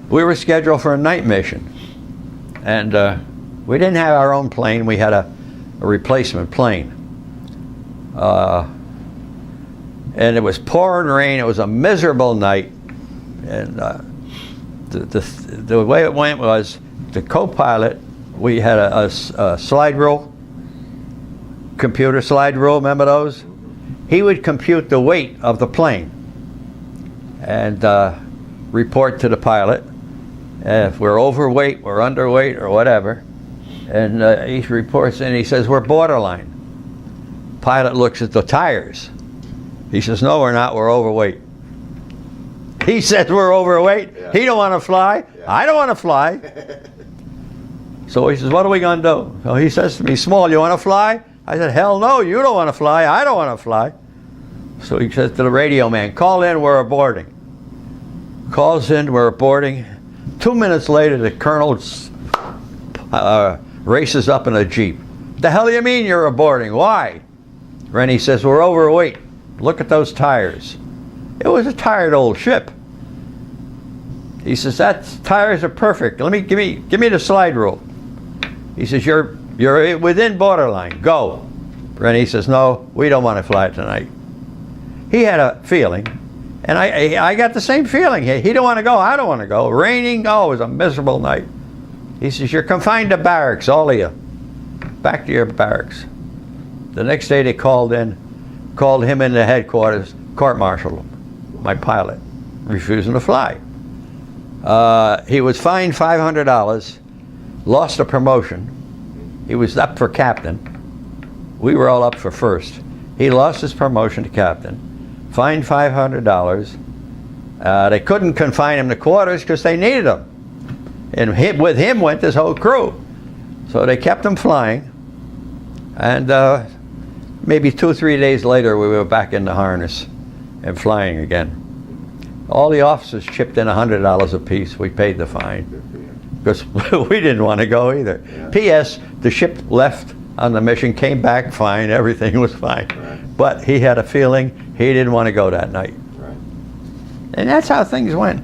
we were scheduled for a night mission. And we didn't have our own plane. We had a replacement plane. And it was pouring rain. It was a miserable night. And the way it went was the co-pilot, we had a slide rule, computer slide rule, remember those? He would compute the weight of the plane and report to the pilot if we're overweight, we're underweight, or whatever. And he reports and he says, we're borderline. Pilot looks at the tires. He says, no, we're not, we're overweight. He says we're overweight. Yeah. He don't want to fly. Yeah. I don't want to fly. So he says, what are we going to do? So he says to me, Small, you want to fly? I said, hell no, you don't want to fly. I don't want to fly. So he says to the radio man, call in, we're aborting. Calls in, we're aborting. 2 minutes later, the colonel races up in a Jeep. The hell do you mean you're aborting? Why? Rennie says, we're overweight. Look at those tires. It was a tired old ship. He says, that tires are perfect. Give me the slide rule. He says, you're within borderline. Go. Rennie says, no, we don't want to fly tonight. He had a feeling, and I got the same feeling. He don't want to go. I don't want to go. Raining. Oh, it was a miserable night. He says, you're confined to barracks, all of you. Back to your barracks. The next day they called him into headquarters, court-martialed him, my pilot, refusing to fly. He was fined $500, lost a promotion. He was up for captain. We were all up for first. He lost his promotion to captain, fined $500. They couldn't confine him to quarters because they needed him. And with him went this whole crew. So they kept him flying. And maybe 2 or 3 days later, we were back in the harness and flying again. All the officers chipped in $100 apiece. We paid the fine because we didn't want to go either. Yeah. P.S. The ship left on the mission, came back fine, everything was fine. Right. But he had a feeling he didn't want to go that night. Right. And that's how things went.